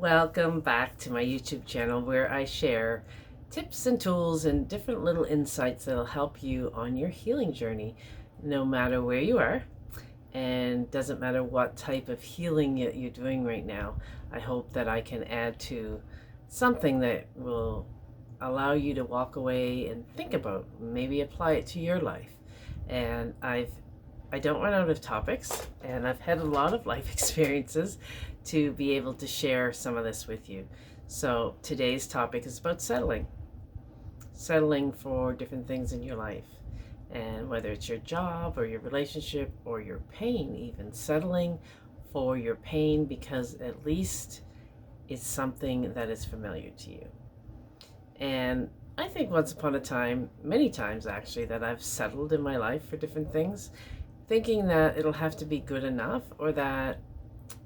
Welcome back to my YouTube channel where I share tips and tools and different little insights that'll help you on your healing journey, no matter where you are, and doesn't matter what type of healing you're doing right now. I hope that I can add to something that will allow you to walk away and think about, maybe apply it to your life. And I don't run out of topics, and I've had a lot of life experiences to be able to share some of this with you. So today's topic is about settling for different things in your life, and whether it's your job or your relationship or your pain, even settling for your pain because at least it's something that is familiar to you. And I think once upon a time, many times actually, that I've settled in my life for different things, thinking that it'll have to be good enough, or that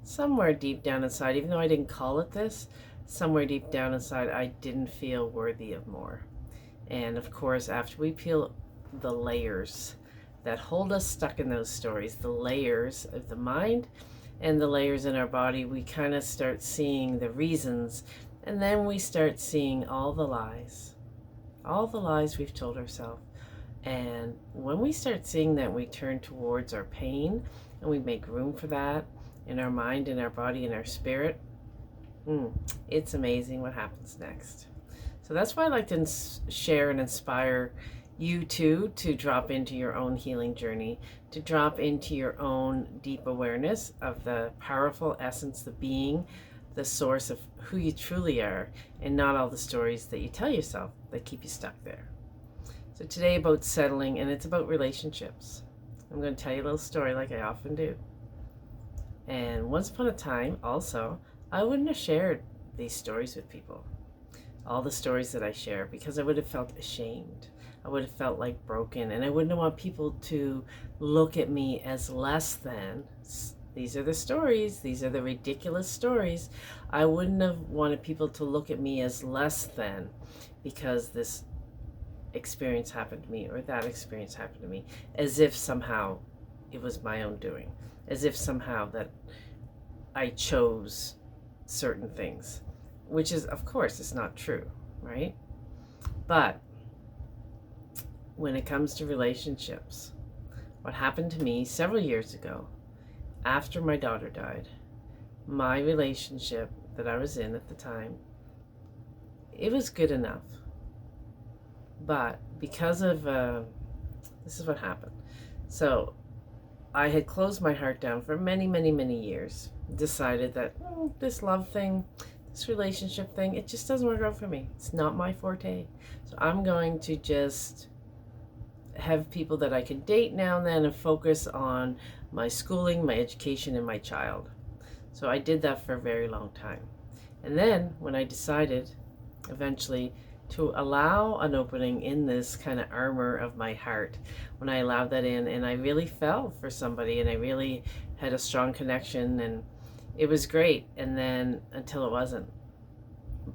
somewhere deep down inside, even though I didn't call it this, somewhere deep down inside I didn't feel worthy of more. And of course, after we peel the layers that hold us stuck in those stories, the layers of the mind and the layers in our body, we kind of start seeing the reasons, and then we start seeing all the lies we've told ourselves. And when we start seeing that, we turn towards our pain and we make room for that in our mind, in our body, in our spirit. It's amazing what happens next. So that's why I like to share and inspire you too, to drop into your own healing journey, to drop into your own deep awareness of the powerful essence, the being, the source of who you truly are, and not all the stories that you tell yourself that keep you stuck there. So today about settling, and it's about relationships. I'm going to tell you a little story like I often do. And once upon a time, also, I wouldn't have shared these stories with people, all the stories that I share, because I would have felt ashamed. I would have felt like broken, and I wouldn't want people to look at me as less than. These are the stories. These are the ridiculous stories. I wouldn't have wanted people to look at me as less than because this experience happened to me or that experience happened to me, as if somehow it was my own doing, as if somehow that I chose certain things, which is, of course, it's not true, right? But when it comes to relationships, what happened to me several years ago after my daughter died, my relationship that I was in at the time, it was good enough. But because of, this is what happened. So I had closed my heart down for many, many, many years, decided that this love thing, this relationship thing, it just doesn't work out for me. It's not my forte. So I'm going to just have people that I can date now and then and focus on my schooling, my education, and my child. So I did that for a very long time. And then when I decided eventually to allow an opening in this kind of armor of my heart, when I allowed that in, and I really fell for somebody, and I really had a strong connection, and it was great, and then until it wasn't.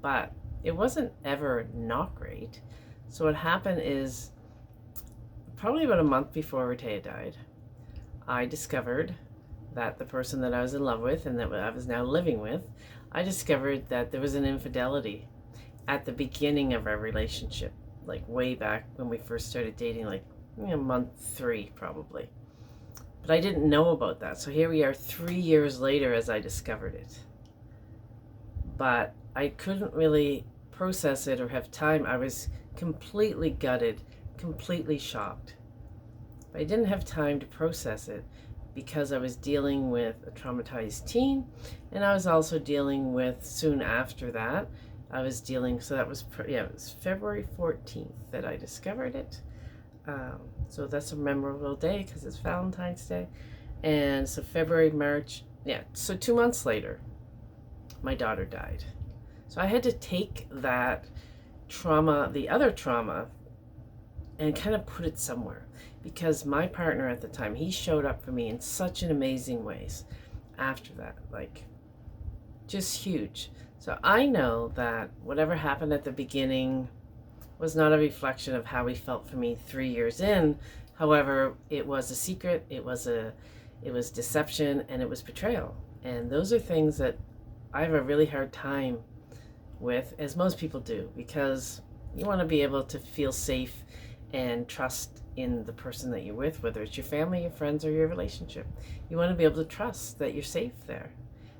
But it wasn't ever not great. So what happened is, probably about a month before Rtea died, I discovered that the person that I was in love with and that I was now living with, I discovered that there was an infidelity at the beginning of our relationship, like way back when we first started dating, like month 3 probably. But I didn't know about that. So here we are 3 years later as I discovered it. But I couldn't really process it or have time. I was completely gutted, completely shocked. But I didn't have time to process it because I was dealing with a traumatized teen, and I was also dealing with, soon after that, so that was, it was February 14th that I discovered it. So that's a memorable day because it's Valentine's Day. And so February, March, so 2 months later, my daughter died. So I had to take that trauma, the other trauma, and kind of put it somewhere, because my partner at the time, he showed up for me in such an amazing ways after that, like just huge. So I know that whatever happened at the beginning was not a reflection of how he felt for me 3 years in. However, it was a secret, it was deception, and it was betrayal. And those are things that I have a really hard time with, as most people do, because you want to be able to feel safe and trust in the person that you're with, whether it's your family, your friends, or your relationship. You want to be able to trust that you're safe there,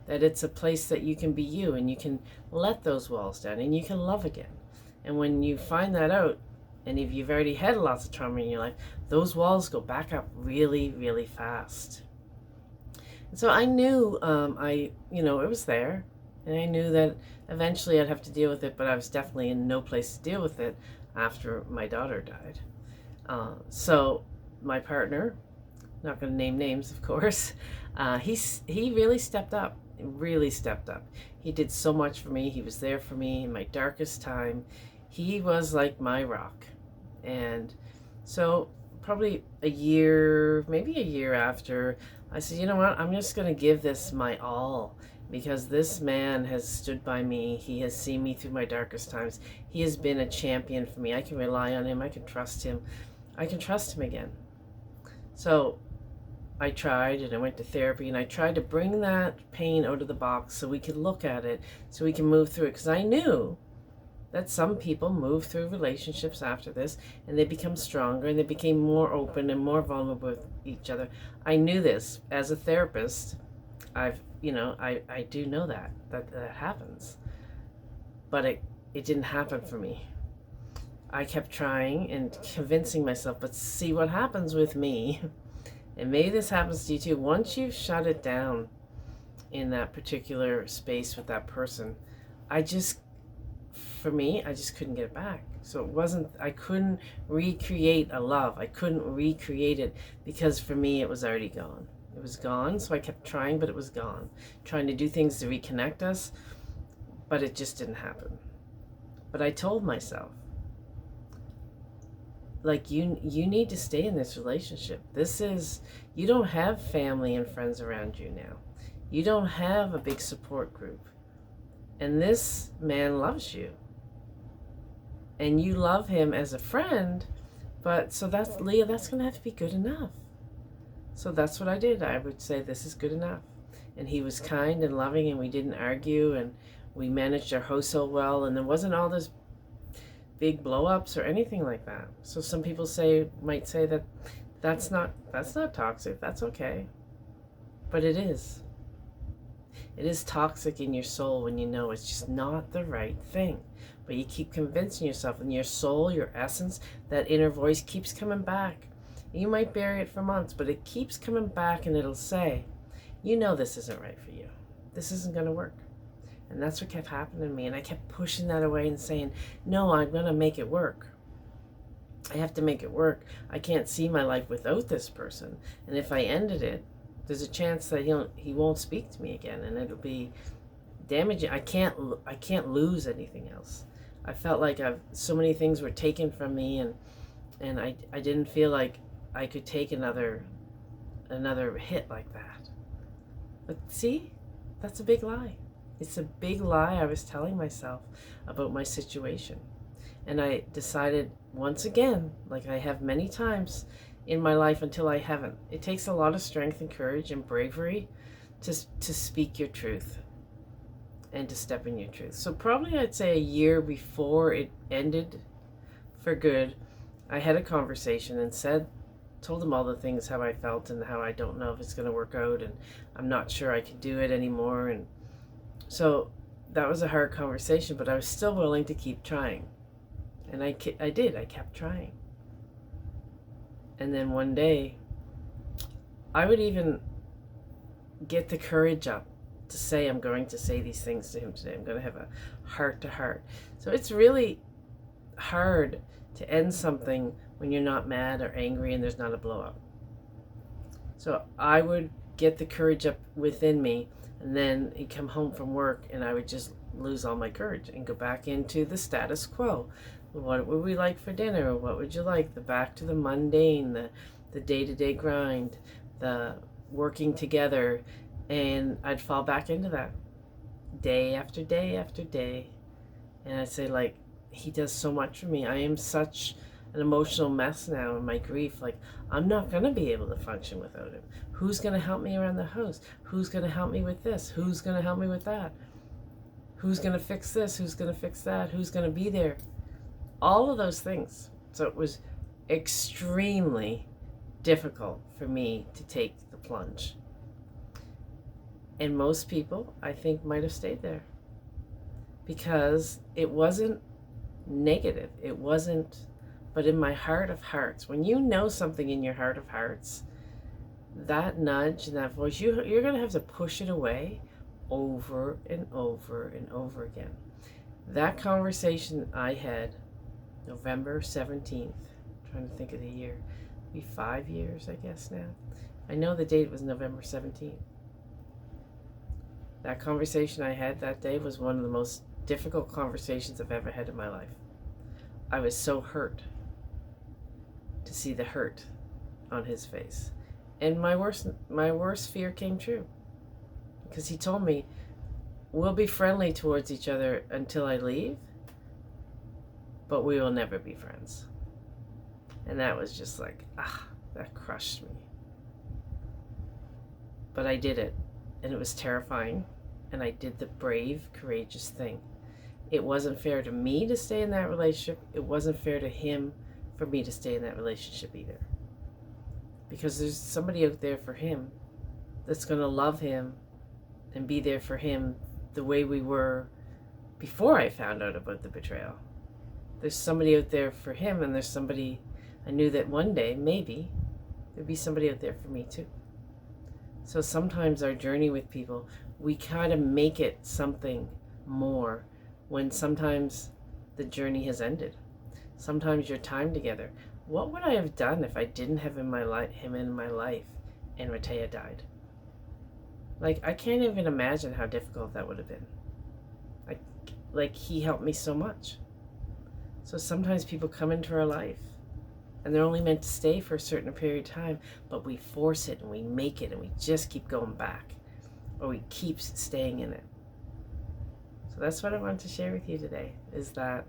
that it's a place that you can be you and you can let those walls down and you can love again. And when you find that out, and if you've already had lots of trauma in your life, those walls go back up really, really fast. And so I knew, it was there, and I knew that eventually I'd have to deal with it, but I was definitely in no place to deal with it after my daughter died. So my partner, not going to name names, of course, he really stepped up, He did so much for me. He was there for me in my darkest time. He was like my rock. And so probably maybe a year after, I said, you know what, I'm just going to give this my all, because this man has stood by me. He has seen me through my darkest times. He has been a champion for me. I can rely on him. I can trust him. I can trust him again. So I tried, and I went to therapy, and I tried to bring that pain out of the box so we could look at it, so we can move through it. Because I knew that some people move through relationships after this, and they become stronger, and they became more open and more vulnerable with each other. I knew this as a therapist. I do know that happens, but it didn't happen for me. I kept trying and convincing myself, but see what happens with me, and maybe this happens to you too. Once you've shut it down in that particular space with that person, I just couldn't get it back. So I couldn't recreate a love. I couldn't recreate it, because for me it was already gone. It was gone, so I kept trying, but it was gone. Trying to do things to reconnect us, but it just didn't happen. But I told myself, like, you need to stay in this relationship. You don't have family and friends around you now. You don't have a big support group. And this man loves you. And you love him as a friend, but so Leah, that's going to have to be good enough. So that's what I did. I would say, this is good enough. And he was kind and loving, and we didn't argue, and we managed our household well, and there wasn't all this big blow-ups or anything like that. So some people might say that that's not toxic. That's okay. But it is. It is toxic in your soul when you know it's just not the right thing. But you keep convincing yourself, and your soul, your essence, that inner voice keeps coming back. You might bury it for months, but it keeps coming back, and it'll say, you know this isn't right for you. This isn't going to work. And that's what kept happening to me. And I kept pushing that away and saying, no, I'm going to make it work. I have to make it work. I can't see my life without this person. And if I ended it, there's a chance that he won't speak to me again, and it'll be damaging. I can't lose anything else. I felt like so many things were taken from me, and I didn't feel like I could take another hit like that. But see, that's a big lie. It's a big lie I was telling myself about my situation. And I decided once again, like I have many times in my life until I haven't. It takes a lot of strength and courage and bravery to speak your truth and to step in your truth. So probably I'd say a year before it ended for good, I had a conversation and told him all the things, how I felt and how I don't know if it's going to work out, and I'm not sure I can do it anymore. And so that was a hard conversation, but I was still willing to keep trying. And I did. I kept trying. And then one day, I would even get the courage up to say, I'm going to say these things to him today. I'm going to have a heart-to-heart. So it's really hard to end something when you're not mad or angry and there's not a blow-up. So I would get the courage up within me, and then he'd come home from work and I would just lose all my courage and go back into the status quo. What would we like for dinner? What would you like? Back to the mundane, the day-to-day grind, the working together. And I'd fall back into that day after day after day. And I'd say, like, he does so much for me. I am such an emotional mess now in my grief. Like, I'm not going to be able to function without him. Who's going to help me around the house? Who's going to help me with this? Who's going to help me with that? Who's going to fix this? Who's going to fix that? Who's going to be there? All of those things. So it was extremely difficult for me to take the plunge. And most people, I think, might have stayed there because it wasn't negative. It wasn't, but in my heart of hearts, when you know something in your heart of hearts, that nudge and that voice, you're going to have to push it away over and over and over again. That conversation I had November 17th, trying to think of the year, maybe 5 years, I guess now. I know the date was November 17th. That conversation I had that day was one of the most difficult conversations I've ever had in my life. I was so hurt to see the hurt on his face. And my worst fear came true. Because he told me, we'll be friendly towards each other until I leave, but we will never be friends. And that was just like, that crushed me. But I did it, and it was terrifying, and I did the brave, courageous thing. It wasn't fair to me to stay in that relationship. It wasn't fair to him for me to stay in that relationship either. Because there's somebody out there for him that's going to love him and be there for him the way we were before I found out about the betrayal. There's somebody out there for him, and there's somebody, I knew that one day, maybe, there'd be somebody out there for me too. So sometimes our journey with people, we kind of make it something more when sometimes the journey has ended. Sometimes your time together. What would I have done if I didn't have him in my life and Matea died? Like, I can't even imagine how difficult that would have been. Like he helped me so much. So sometimes people come into our life and they're only meant to stay for a certain period of time, but we force it and we make it and we just keep going back, or we keep staying in it. So that's what I wanted to share with you today, is that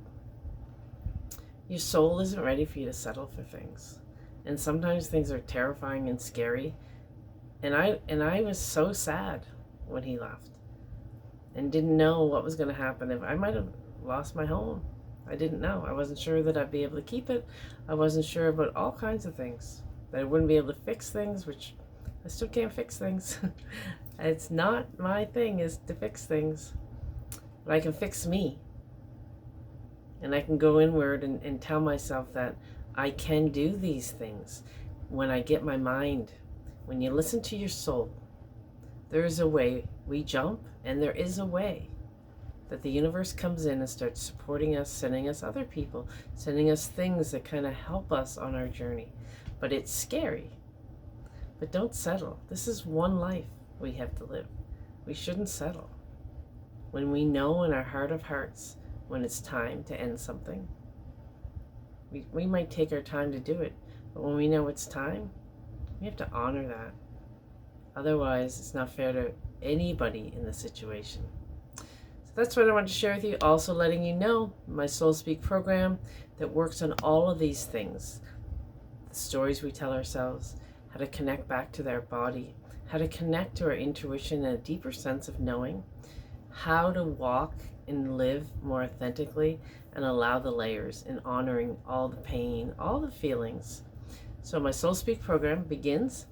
your soul isn't ready for you to settle for things. And sometimes things are terrifying and scary. And I was so sad when he left and didn't know what was going to happen. If I might have lost my home. I didn't know. I wasn't sure that I'd be able to keep it. I wasn't sure about all kinds of things. That I wouldn't be able to fix things, which I still can't fix things. It's not my thing is to fix things. But I can fix me. And I can go inward and tell myself that I can do these things when I get my mind. When you listen to your soul, there is a way we jump, and there is a way that the universe comes in and starts supporting us, sending us other people, sending us things that kind of help us on our journey. But it's scary. But don't settle. This is one life we have to live. We shouldn't settle. When we know in our heart of hearts when it's time to end something, we might take our time to do it, but when we know it's time, we have to honor that. Otherwise, it's not fair to anybody in the situation. So that's what I wanted to share with you. Also letting you know my Soul Speak program that works on all of these things. The stories we tell ourselves, how to connect back to their body, how to connect to our intuition and a deeper sense of knowing, how to walk and live more authentically and allow the layers and honoring all the pain, all the feelings. So my Soul Speak program begins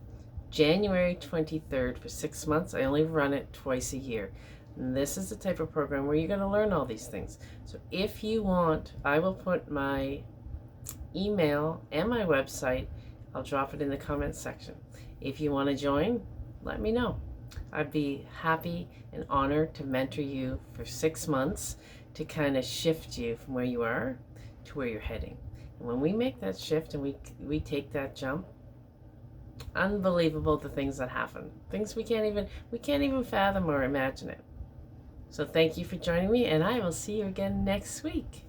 January 23rd for 6 months. I only run it twice a year. And this is the type of program where you're going to learn all these things. So if you want, I will put my email and my website. I'll drop it in the comments section. If you want to join, let me know. I'd be happy and honored to mentor you for 6 months to kind of shift you from where you are to where you're heading. And when we make that shift and we take that jump, unbelievable the things that happen. Things we can't even fathom or imagine it. So thank you for joining me, and I will see you again next week.